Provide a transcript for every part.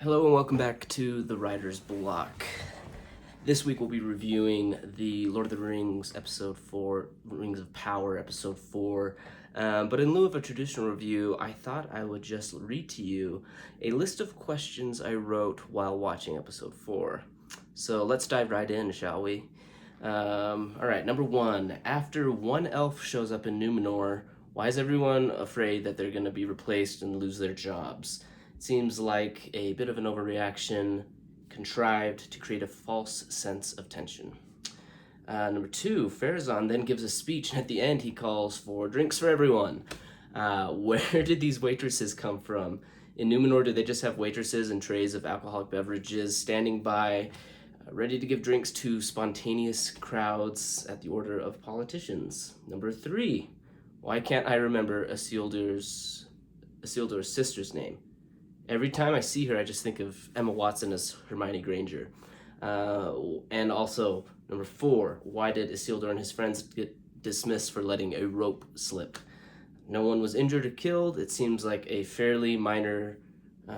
Hello and welcome back to the Writer's Block. This week we'll be reviewing the Lord of the Rings episode 4, Rings of Power episode 4. But in lieu of a traditional review, I thought I would just read to you a list of questions I wrote while watching episode 4. So let's dive right in, shall we? Alright, number 1. After one elf shows up in Numenor, why is everyone afraid that they're going to be replaced and lose their jobs? Seems like a bit of an overreaction, contrived to create a false sense of tension. Number 2, Pharazôn then gives a speech, and at the end he calls for drinks for everyone. Where did these waitresses come from? In Numenor, did they just have waitresses and trays of alcoholic beverages standing by, ready to give drinks to spontaneous crowds at the order of politicians? Number 3, why can't I remember Isildur's sister's name? Every time I see her, I just think of Emma Watson as Hermione Granger. And also, number 4, why did Isildur and his friends get dismissed for letting a rope slip? No one was injured or killed. It seems like a fairly minor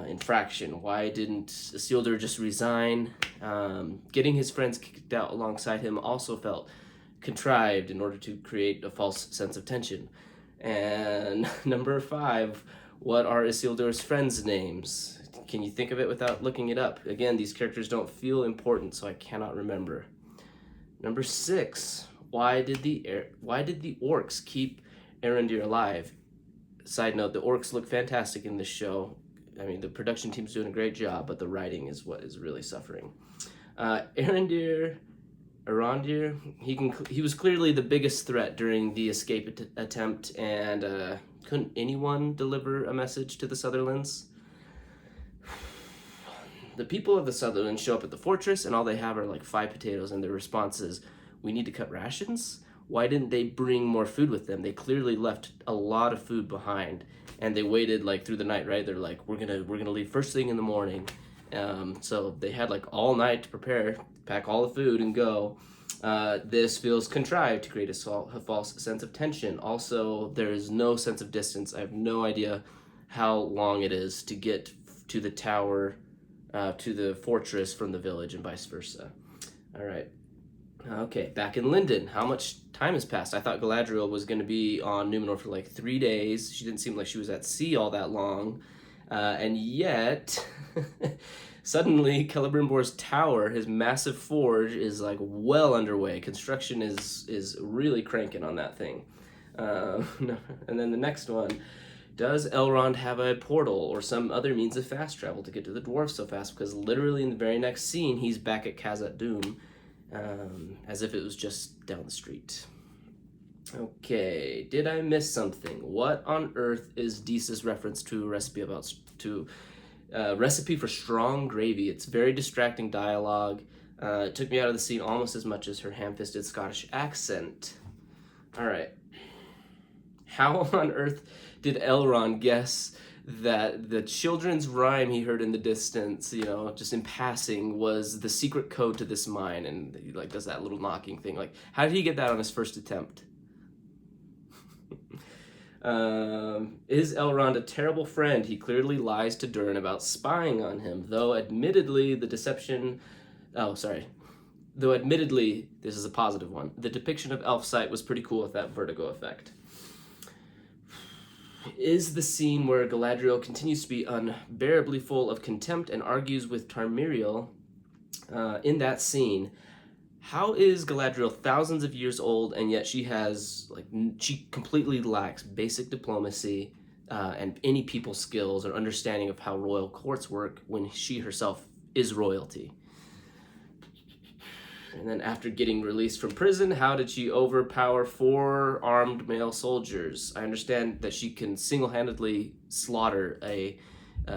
infraction. Why didn't Isildur just resign? Getting his friends kicked out alongside him also felt contrived in order to create a false sense of tension. And number 5, what are Isildur's friends' names? Can you think of it without looking it up? Again, these characters don't feel important, so I cannot remember. Number 6, why did the orcs keep Erendir alive? Side note, the orcs look fantastic in this show. I mean, the production team's doing a great job, but the writing is what is really suffering. Erendir, he was clearly the biggest threat during the escape attempt, and couldn't anyone deliver a message to the Sutherlands? The people of the Sutherlands show up at the fortress, and all they have are like 5 potatoes, and their response is, "We need to cut rations?" Why didn't they bring more food with them? They clearly left a lot of food behind, and they waited like through the night, right? They're like, we're gonna leave first thing in the morning. So they had like all night to prepare, pack all the food, and go. This feels contrived to create a false sense of tension. Also, there is no sense of distance. I have no idea how long it is to get to the tower, to the fortress from the village, and vice versa. All right. Okay, back in Lindon, how much time has passed? I thought Galadriel was going to be on Numenor for like 3 days. She didn't seem like she was at sea all that long. And yet, suddenly, Celebrimbor's tower, his massive forge, is like well underway. Construction is really cranking on that thing. And then the next one, does Elrond have a portal or some other means of fast travel to get to the dwarves so fast? Because literally in the very next scene, he's back at Khazad Dûm, as if it was just down the street. Okay, did I miss something? What on earth is Disa's reference to a recipe for strong gravy? It's very distracting dialogue. It took me out of the scene almost as much as her ham-fisted Scottish accent. All right. How on earth did Elrond guess that the children's rhyme he heard in the distance, just in passing, was the secret code to this mine? And he like does that little knocking thing. Like, how did he get that on his first attempt? Is Elrond a terrible friend? He clearly lies to Durin about spying on him, though admittedly, this is a positive one. The depiction of elf sight was pretty cool with that vertigo effect. Is the scene where Galadriel continues to be unbearably full of contempt and argues with Tarmiriel, in that scene, how is Galadriel thousands of years old and yet she completely lacks basic diplomacy and any people skills or understanding of how royal courts work when she herself is royalty? And then after getting released from prison, how did she overpower 4 armed male soldiers? I understand that she can single-handedly slaughter a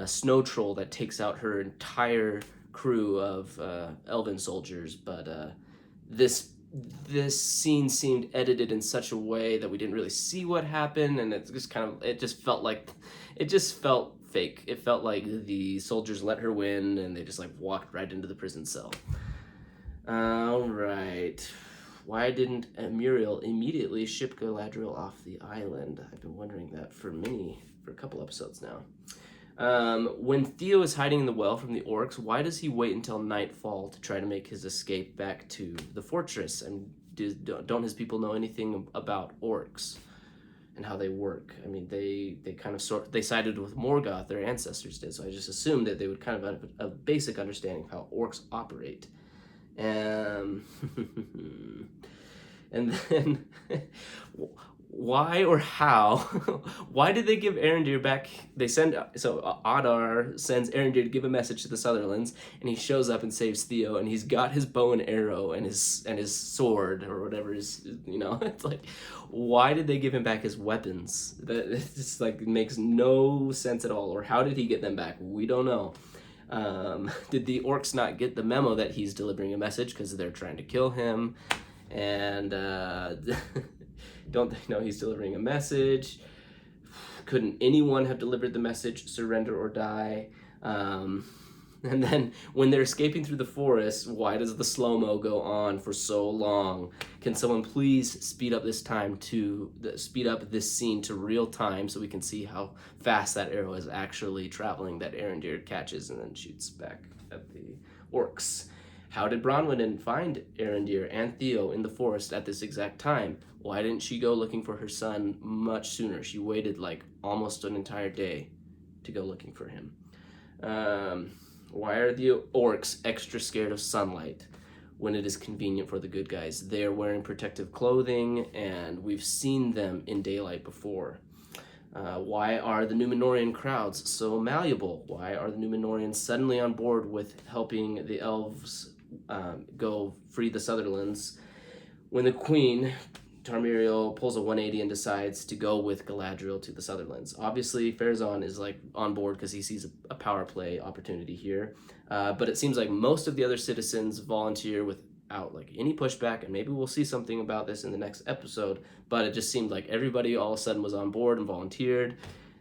snow troll that takes out her entire crew of elven soldiers, but this scene seemed edited in such a way that we didn't really see what happened, and it just felt fake. It felt like the soldiers let her win, and they just like walked right into the prison cell. All right. Why didn't Muriel immediately ship Galadriel off the island? I've been wondering that for a couple episodes now. When Theo is hiding in the well from the orcs, why does he wait until nightfall to try to make his escape back to the fortress? And don't his people know anything about orcs and how they work? I mean, they kind of they sided with Morgoth, their ancestors did, so I just assumed that they would kind of have a basic understanding of how orcs operate. And then why or how why did they give Arondir back? They send Adar sends Arondir to give a message to the Sutherlands, and he shows up and saves Theo, and he's got his bow and arrow and his sword or whatever is, it's like, why did they give him back his weapons? That just like makes no sense at all. Or how did he get them back? We don't know. Did the orcs not get the memo that he's delivering a message because they're trying to kill him? And don't they know he's delivering a message? Couldn't anyone have delivered the message, surrender or die? And then when they're escaping through the forest, why does the slow-mo go on for so long? Can someone please speed up this scene to real time so we can see how fast that arrow is actually traveling that Arondir catches and then shoots back at the orcs? How did Bronwyn find Arondir and Theo in the forest at this exact time? Why didn't she go looking for her son much sooner? She waited like almost an entire day to go looking for him. Why are the orcs extra scared of sunlight when it is convenient for the good guys? They're wearing protective clothing, and we've seen them in daylight before. Why are the Numenorian crowds so malleable? Why are the Numenorians suddenly on board with helping the elves go free the Sutherlands when the Queen, Tarmiriel, pulls a 180 and decides to go with Galadriel to the Sutherlands? Obviously, Pharazôn is like on board because he sees a power play opportunity here. But it seems like most of the other citizens volunteer without like any pushback, and maybe we'll see something about this in the next episode. But it just seemed like everybody all of a sudden was on board and volunteered.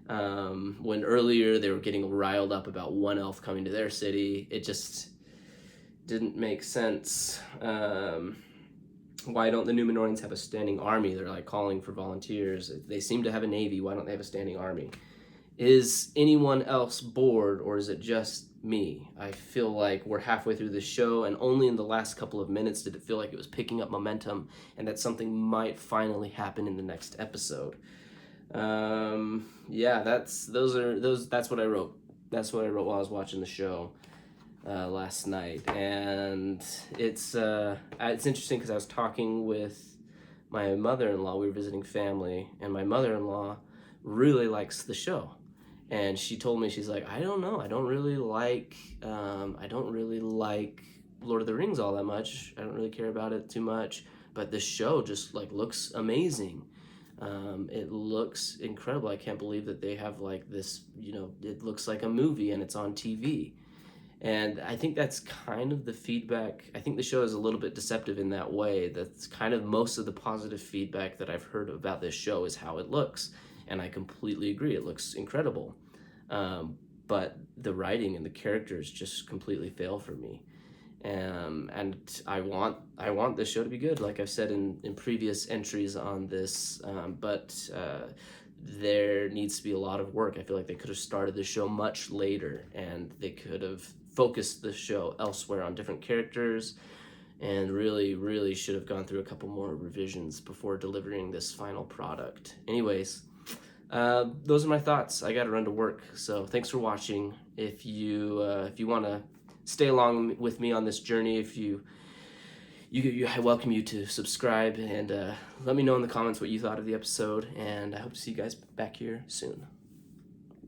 When earlier they were getting riled up about one elf coming to their city, it just didn't make sense. Why don't the Numenorians have a standing army? They're like calling for volunteers. They seem to have a navy. Why don't they have a standing army? Is anyone else bored, or is it just me? I feel like we're halfway through the show, and only in the last couple of minutes did it feel like it was picking up momentum, and that something might finally happen in the next episode. Yeah, that's what I wrote. That's what I wrote while I was watching the show last night, and it's interesting because I was talking with my mother-in-law. We were visiting family, and my mother-in-law really likes the show, and she told me, she's like, I don't know, I don't really like Lord of the Rings all that much. I don't really care about it too much, but this show just like looks amazing. It looks incredible. I can't believe that they have like this, it looks like a movie and it's on TV. And I think that's kind of the feedback. I think the show is a little bit deceptive in that way. That's kind of most of the positive feedback that I've heard about this show is how it looks. And I completely agree. It looks incredible. But the writing and the characters just completely fail for me. And I want this show to be good, like I've said in previous entries on this, but there needs to be a lot of work. I feel like they could have started the show much later, and they could have focused the show elsewhere on different characters, and really should have gone through a couple more revisions before delivering this final product. Anyways, those are my thoughts. I gotta run to work, so thanks for watching. If you want to stay along with me on this journey, I welcome you to subscribe, and let me know in the comments what you thought of the episode, and I hope to see you guys back here soon.